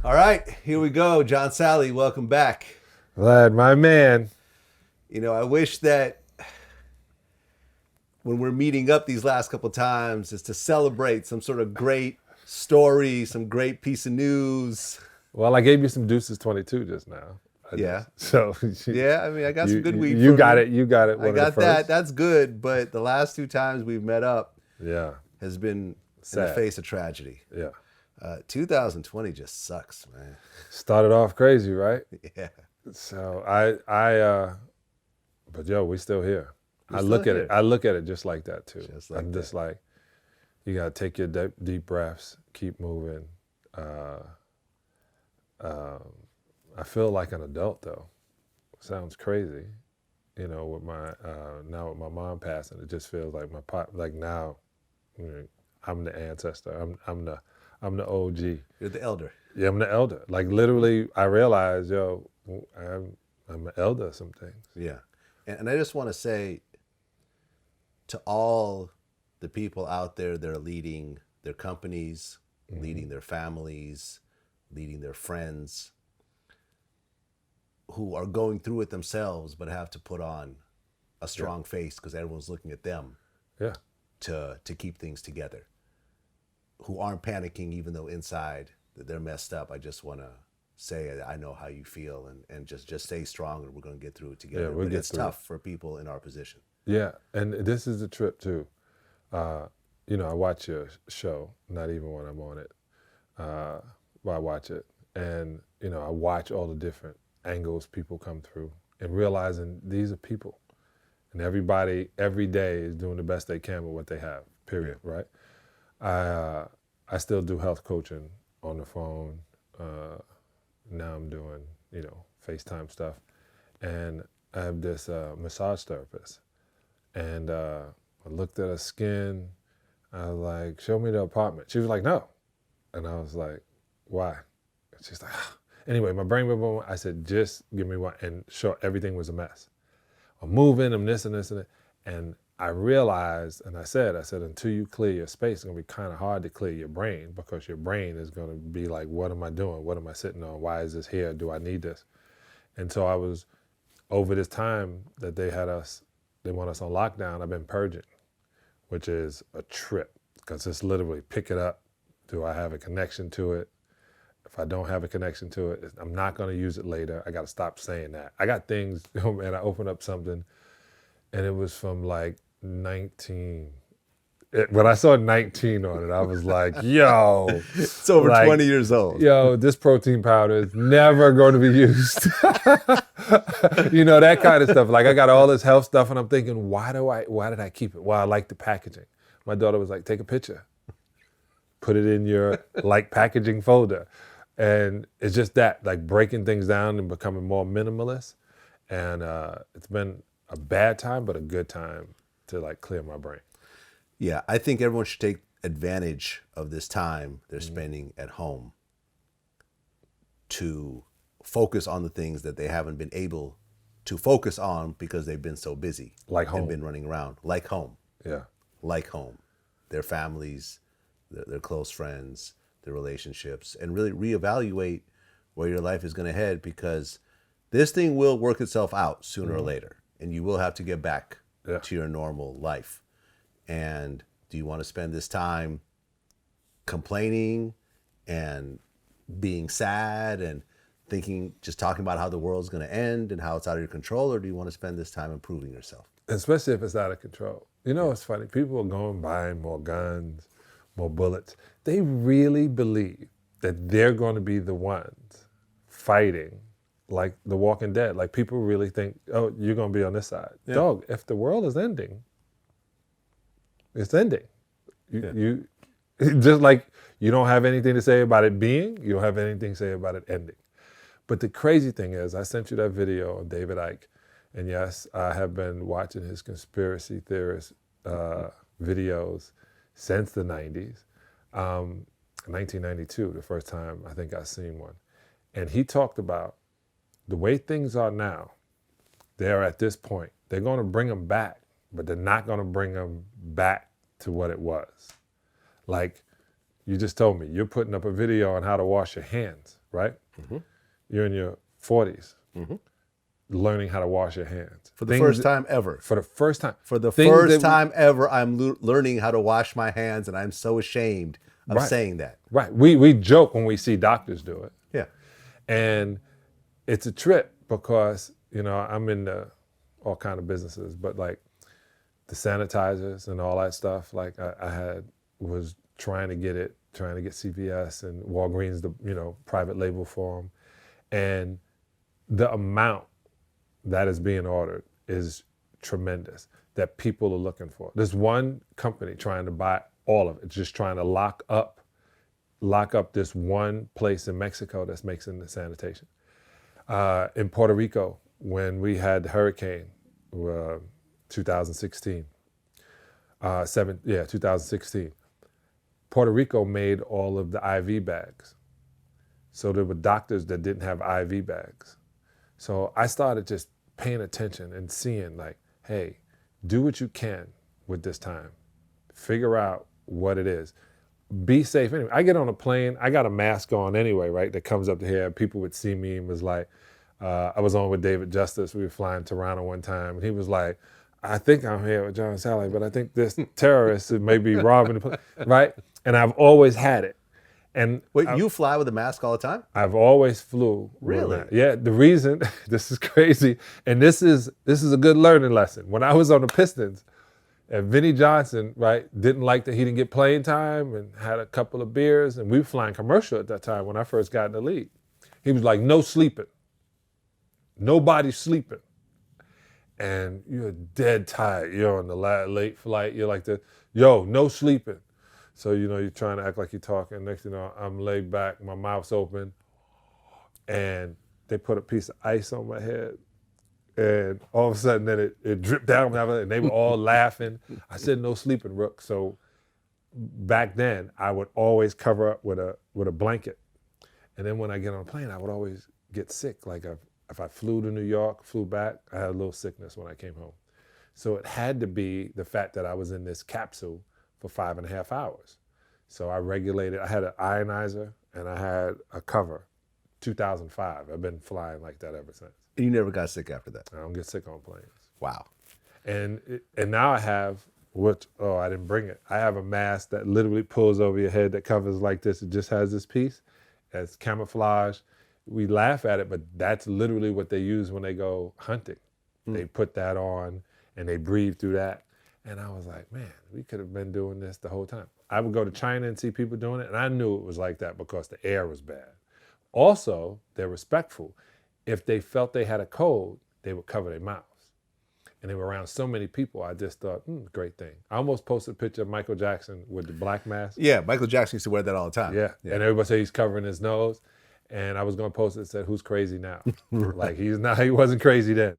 All right, here we go. John Salley, welcome back. Vlad, my man. I wish that when we're meeting up these last couple times is to celebrate some sort of great story, some great piece of news. Well, I gave you some deuces 22 just now. Yeah. So Yeah, I mean, I got some good weed You from got you. it. You got it. I got that. That's good. But the last two times we've met up has been in the face of tragedy. Yeah. 2020 just sucks, man. Started off crazy, right? Yeah. So but yo, we still here. I look at it just like that too. I'm just like, you gotta take your deep breaths, keep moving. I feel like an adult though. Sounds crazy, with my now with my mom passing, it just feels like now, I'm the ancestor. I'm the OG. You're the elder. Yeah, I'm the elder. Like literally, I realized, I'm an elder of some things. Yeah, and I just want to say to all the people out there that are leading their companies, leading their families, leading their friends, who are going through it themselves but have to put on a strong face because everyone's looking at them to keep things together, who aren't panicking even though inside they're messed up. I just want to say I know how you feel and just stay strong and we're going to get through it together. But it's tough for people in our position. Yeah, and this is a trip too. I watch your show, not even when I'm on it, but I watch it. And, I watch all the different angles people come through and realizing these are people. And everybody, every day is doing the best they can with what they have, period, right? I still do health coaching on the phone. Now I'm doing, FaceTime stuff. And I have this massage therapist. And I looked at her skin. I was like, show me the apartment. She was like, no. And I was like, why? And she's like, ah. Anyway, my brain went boom. I said, just give me one. And sure, everything was a mess. I'm moving, I'm this and this and that. And I realized, and I said, until you clear your space, it's gonna be kind of hard to clear your brain because your brain is gonna be like, what am I doing? What am I sitting on? Why is this here? Do I need this? And so I was, over this time that they want us on lockdown, I've been purging, which is a trip because it's literally pick it up. Do I have a connection to it? If I don't have a connection to it, I'm not gonna use it later. I gotta stop saying that. I got things, man, I opened up something and it was from like 19. When I saw 19 on it, I was like, yo. It's over 20 years old. Yo, this protein powder is never going to be used. That kind of stuff. Like I got all this health stuff and I'm thinking, why did I keep it? Well, I like the packaging. My daughter was like, take a picture. Put it in your packaging folder. And it's just that, like breaking things down and becoming more minimalist. And it's been a bad time, but a good time to clear my brain. Yeah, I think everyone should take advantage of this time they're spending at home to focus on the things that they haven't been able to focus on because they've been so busy. Like home. And been running around. Like home. Yeah. Like home. Their families, their close friends, their relationships, and really reevaluate where your life is going to head because this thing will work itself out sooner or later. And you will have to get back to your normal life. And do you want to spend this time complaining and being sad and talking about how the world's going to end and how it's out of your control, or do you want to spend this time improving yourself? Especially if it's out of control. It's funny. People are going buying more guns, more bullets. They really believe that they're going to be the ones fighting like The Walking Dead. Like people really think, oh, you're going to be on this side. Yeah. Dog, if the world is ending, it's ending. You just like you don't have anything to say about it being, you don't have anything to say about it ending. But the crazy thing is, I sent you that video of David Icke, and yes, I have been watching his conspiracy theorist videos since the 90s. 1992, the first time I think I seen one. And he talked about the way things are now, they're at this point. They're going to bring them back, but they're not going to bring them back to what it was. Like you just told me, you're putting up a video on how to wash your hands, right? You're in your 40s, learning how to wash your hands. For the first time ever. For the first time. For the Things first that time ever, I'm learning how to wash my hands, and I'm so ashamed of saying that. Right. We joke when we see doctors do it. Yeah. And it's a trip because, you know, I'm into all kind of businesses, but like the sanitizers and all that stuff, like was trying to get CVS and Walgreens, the, you know, private label for them. And the amount that is being ordered is tremendous that people are looking for. There's one company trying to buy all of it, just trying to lock up this one place in Mexico that's making the sanitation. In Puerto Rico, when we had the hurricane, 2016, 2016, Puerto Rico made all of the IV bags. So there were doctors that didn't have IV bags. So I started just paying attention and seeing like, hey, do what you can with this time. Figure out what it is. Be safe anyway. I get on a plane, I got a mask on anyway, right? That comes up to here. People would see me and was like, I was on with David Justice. We were flying Toronto one time, and he was like, I think I'm here with John Salley, but I think this terrorist may be robbing the plane, right? And I've always had it. And wait, you fly with a mask all the time? I've always flew. Really? Yeah. The reason, this is crazy, and this is a good learning lesson. When I was on the Pistons, and Vinnie Johnson, right, didn't like that he didn't get playing time and had a couple of beers, and we were flying commercial at that time when I first got in the league. He was like, no sleeping. Nobody's sleeping. And you're dead tired. You're on the late flight. You're like, no sleeping. So, you know, you're trying to act like you're talking. Next thing you know, I'm laid back, my mouth's open, and they put a piece of ice on my head. And all of a sudden, then it dripped down, and they were all laughing. I said, no sleeping, Rook. So back then, I would always cover up with a blanket. And then when I get on a plane, I would always get sick. Like if I flew to New York, flew back, I had a little sickness when I came home. So it had to be the fact that I was in this capsule for 5.5 hours. So I regulated, I had an ionizer and I had a cover, 2005. I've been flying like that ever since. You never got sick after that? I don't get sick on planes. Wow. And now I have, I didn't bring it. I have a mask that literally pulls over your head that covers like this. It just has this piece. It's camouflage. We laugh at it, but that's literally what they use when they go hunting. They put that on and they breathe through that. And I was like, man, we could have been doing this the whole time. I would go to China and see people doing it, and I knew it was like that because the air was bad. Also, they're respectful. If they felt they had a cold, they would cover their mouths. And they were around so many people, I just thought, great thing. I almost posted a picture of Michael Jackson with the black mask. Yeah, Michael Jackson used to wear that all the time. Yeah. And everybody said he's covering his nose. And I was going to post it that said, who's crazy now? Right. Like, he wasn't crazy then.